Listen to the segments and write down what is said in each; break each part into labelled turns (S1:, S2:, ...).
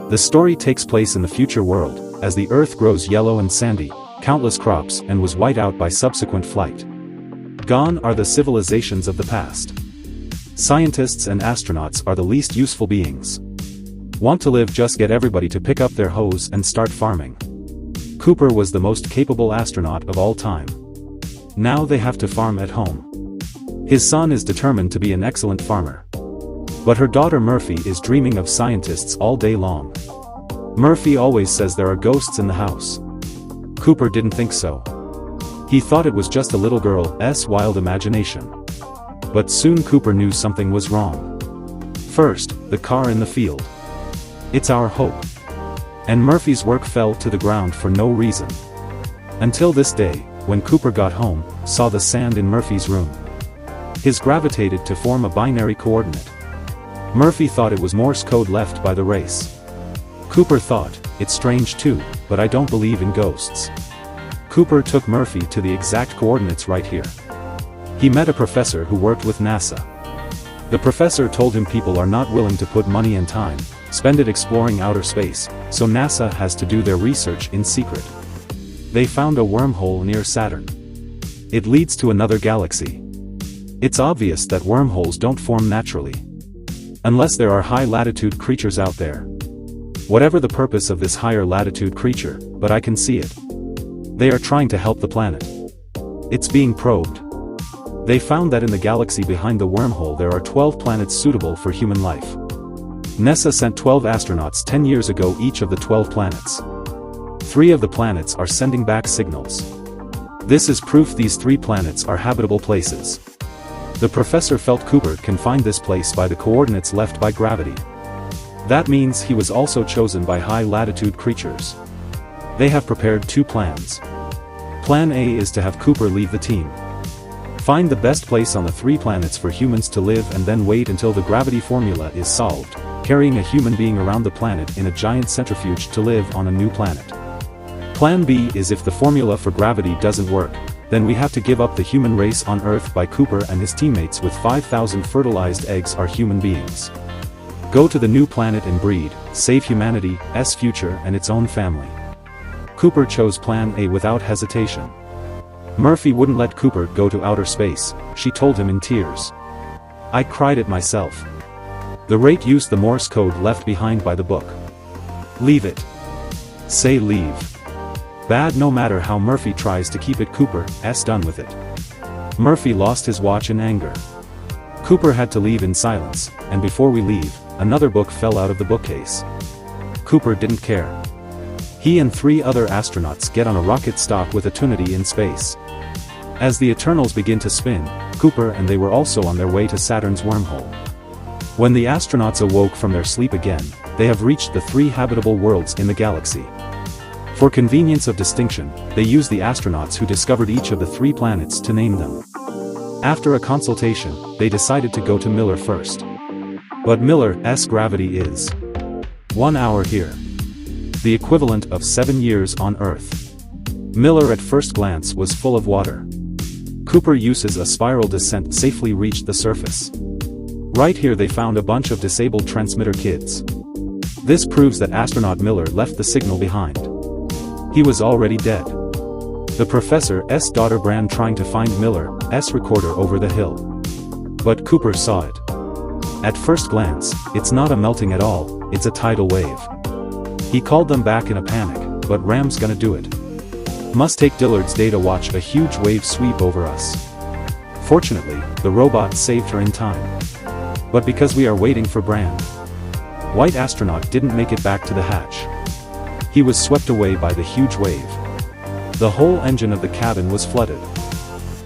S1: The story takes place in the future world, as the Earth grows yellow and sandy, countless crops and was wiped out by subsequent flight. Gone are the civilizations of the past. Scientists and astronauts are the least useful beings. Want to live, just get everybody to pick up their hoes and start farming. Cooper was the most capable astronaut of all time. Now they have to farm at home. His son is determined to be an excellent farmer. But her daughter Murphy is dreaming of scientists all day long. Murphy always says there are ghosts in the house. Cooper didn't think so. He thought it was just a little girl's wild imagination. But soon Cooper knew something was wrong. First, the car in the field. It's our hope. And Murphy's work fell to the ground for no reason. Until this day, when Cooper got home, saw the sand in Murphy's room. His gravitated to form a binary coordinate. Murphy thought it was Morse code left by the race. Cooper thought, it's strange too, but I don't believe in ghosts. Cooper took Murphy to the exact coordinates right here. He met a professor who worked with NASA. The professor told him people are not willing to put money and time, spend it exploring outer space, so NASA has to do their research in secret. They found a wormhole near Saturn. It leads to another galaxy. It's obvious that wormholes don't form naturally. Unless there are high-latitude creatures out there. Whatever the purpose of this higher-latitude creature, but I can see it. They are trying to help the planet. It's being probed. They found that in the galaxy behind the wormhole there are 12 planets suitable for human life. NASA sent 12 astronauts 10 years ago each of the 12 planets. 3 of the planets are sending back signals. This is proof these 3 planets are habitable places. The professor felt Cooper can find this place by the coordinates left by gravity. That means he was also chosen by high-latitude creatures. They have prepared 2 plans. Plan A is to have Cooper leave the team. Find the best place on the 3 planets for humans to live and then wait until the gravity formula is solved, carrying a human being around the planet in a giant centrifuge to live on a new planet. Plan B is if the formula for gravity doesn't work, then we have to give up the human race on Earth by Cooper and his teammates with 5,000 fertilized eggs are human beings. Go to the new planet and breed, save humanity's future and its own family. Cooper chose Plan A without hesitation. Murphy wouldn't let Cooper go to outer space, she told him in tears. I cried it myself. The rate used the Morse code left behind by the book. Leave it. Say leave. Bad no matter how Murphy tries to keep it Cooper's done with it. Murphy lost his watch in anger. Cooper had to leave in silence, and before we leave, another book fell out of the bookcase. Cooper didn't care. He and 3 other astronauts get on a rocket stop with Eternity in space. As the Eternals begin to spin, Cooper and they were also on their way to Saturn's wormhole. When the astronauts awoke from their sleep again, they have reached the 3 habitable worlds in the galaxy. For convenience of distinction, they used the astronauts who discovered each of the 3 planets to name them. After a consultation, they decided to go to Miller first. But Miller's gravity is 1 hour here. The equivalent of 7 years on Earth. Miller at first glance was full of water. Cooper uses a spiral descent safely reached the surface. Right here they found a bunch of disabled transmitter kids. This proves that astronaut Miller left the signal behind. He was already dead. The professor's daughter ran trying to find Miller's recorder over the hill. But Cooper saw it. At first glance, it's not a melting at all, it's a tidal wave. He called them back in a panic, but Ram's gonna do it. Must take Dillard's day to watch a huge wave sweep over us. Fortunately, the robot saved her in time. But because we are waiting for Brand. White astronaut didn't make it back to the hatch. He was swept away by the huge wave. The whole engine of the cabin was flooded.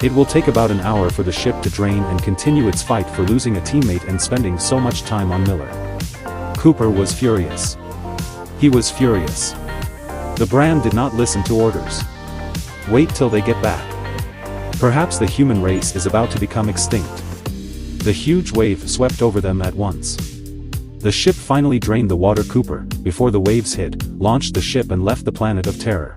S1: It will take about an hour for the ship to drain and continue its fight for losing a teammate and spending so much time on Miller. Cooper was furious. He was furious. The Brand did not listen to orders. Wait till they get back. Perhaps the human race is about to become extinct. The huge wave swept over them at once. The ship finally drained the water. Cooper, before the waves hit, launched the ship and left the planet of terror.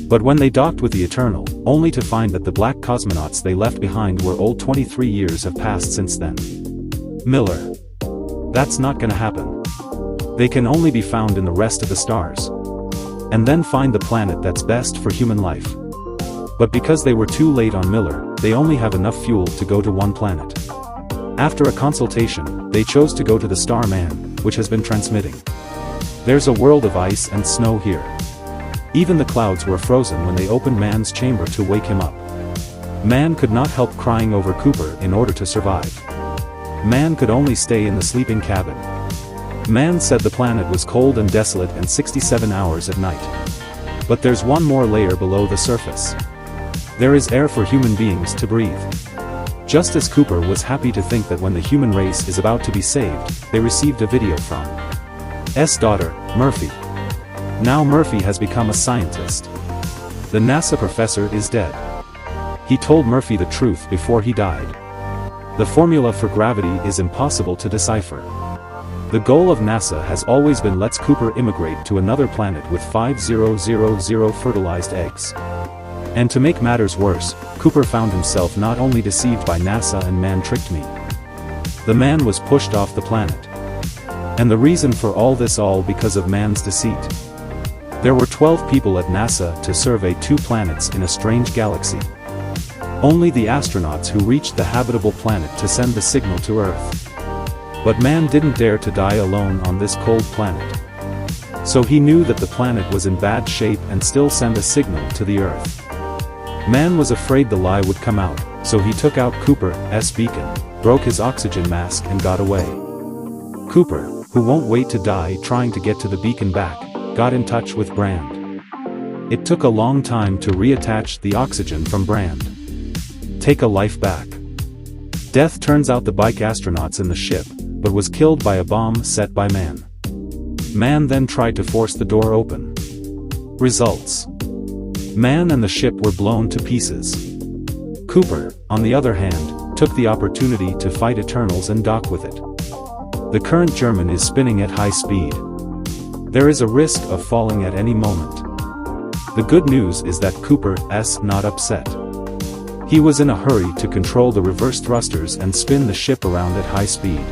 S1: But when they docked with the Eternal, only to find that the black cosmonauts they left behind were old. 23 years have passed since then. Miller. That's not gonna happen. They can only be found in the rest of the stars. And then find the planet that's best for human life. But because they were too late on Miller, they only have enough fuel to go to one planet. After a consultation, they chose to go to the star Man, which has been transmitting. There's a world of ice and snow here. Even the clouds were frozen when they opened Man's chamber to wake him up. Man could not help crying over Cooper in order to survive. Man could only stay in the sleeping cabin. Man said the planet was cold and desolate and 67 hours at night. But there's one more layer below the surface. There is air for human beings to breathe. Just as Cooper was happy to think that when the human race is about to be saved, they received a video from S. daughter, Murphy. Now Murphy has become a scientist. The NASA professor is dead. He told Murphy the truth before he died. The formula for gravity is impossible to decipher. The goal of NASA has always been let's Cooper immigrate to another planet with 5000 fertilized eggs. And to make matters worse, Cooper found himself not only deceived by NASA and Man tricked me. The Man was pushed off the planet. And the reason for all this all because of Man's deceit. There were 12 people at NASA to survey 2 planets in a strange galaxy. Only the astronauts who reached the habitable planet to send the signal to Earth. But Man didn't dare to die alone on this cold planet. So he knew that the planet was in bad shape and still send a signal to the Earth. Man was afraid the lie would come out, so he took out Cooper's beacon, broke his oxygen mask and got away. Cooper, who won't wait to die trying to get to the beacon back, got in touch with Brand. It took a long time to reattach the oxygen from Brand. Take a life back. Death turns out the bike astronauts in the ship, but was killed by a bomb set by Man. Man then tried to force the door open. Results. Man and the ship were blown to pieces. Cooper, on the other hand, took the opportunity to fight Eternals and dock with it. The current German is spinning at high speed. There is a risk of falling at any moment. The good news is that Cooper's not upset. He was in a hurry to control the reverse thrusters and spin the ship around at high speed.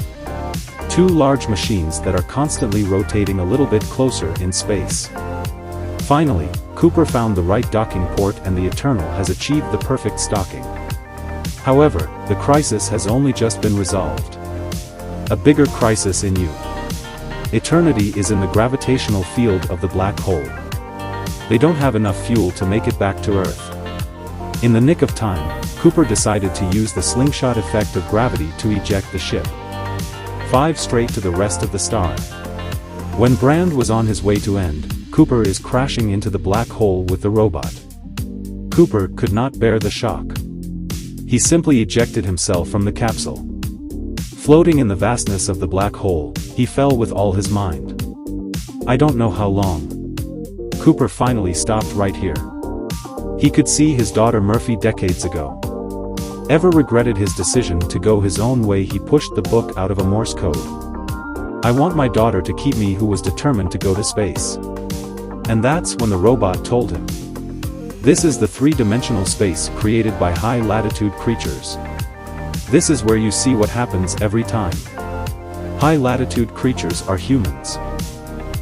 S1: 2 large machines that are constantly rotating a little bit closer in space. Finally, Cooper found the right docking port and the Eternal has achieved the perfect stocking. However, the crisis has only just been resolved. A bigger crisis in you. Eternity is in the gravitational field of the black hole. They don't have enough fuel to make it back to Earth. In the nick of time, Cooper decided to use the slingshot effect of gravity to eject the ship. 5 straight to the rest of the star. When Brand was on his way to end, Cooper is crashing into the black hole with the robot. Cooper could not bear the shock. He simply ejected himself from the capsule. Floating in the vastness of the black hole, he fell with all his mind. I don't know how long. Cooper finally stopped right here. He could see his daughter Murphy decades ago. Ever regretted his decision to go his own way, he pushed the book out of a Morse code. I want my daughter to keep me, who was determined to go to space. And that's when the robot told him. This is the 3-dimensional space created by high-latitude creatures. This is where you see what happens every time. High-latitude creatures are humans.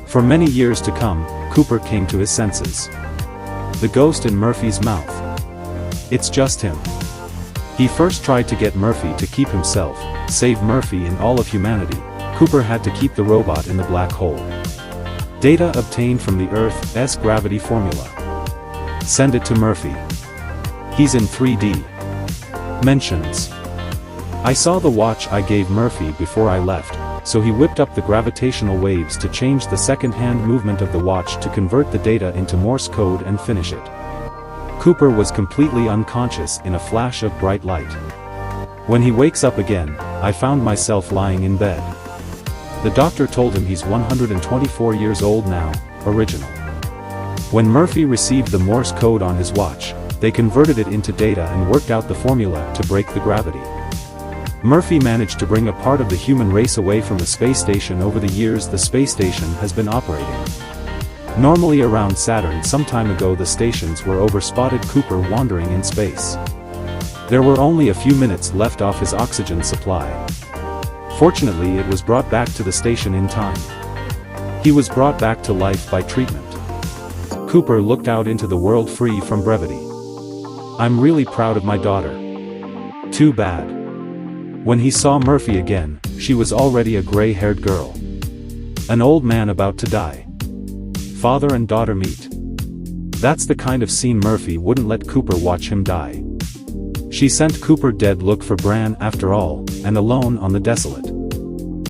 S1: For many years to come, Cooper came to his senses. The ghost in Murphy's mouth. It's just him. He first tried to get Murphy to keep himself, save Murphy and all of humanity. Cooper had to keep the robot in the black hole. Data obtained from the Earth's gravity formula. Send it to Murphy. He's in 3D. Mentions. I saw the watch I gave Murphy before I left, so he whipped up the gravitational waves to change the second-hand movement of the watch to convert the data into Morse code and finish it. Cooper was completely unconscious in a flash of bright light. When he wakes up again, I found myself lying in bed. The doctor told him he's 124 years old now, original. When Murphy received the Morse code on his watch, they converted it into data and worked out the formula to break the gravity. Murphy managed to bring a part of the human race away from the space station. Over the years the space station has been operating. Normally around Saturn some time ago the stations were over, spotted Cooper wandering in space. There were only a few minutes left off his oxygen supply. Fortunately it was brought back to the station in time. He was brought back to life by treatment. Cooper looked out into the world free from brevity. I'm really proud of my daughter. Too bad. When he saw Murphy again, she was already a gray-haired girl. An old man about to die. Father and daughter meet. That's the kind of scene Murphy wouldn't let Cooper watch him die. She sent Cooper dead look for Bran after all, and alone on the desolate.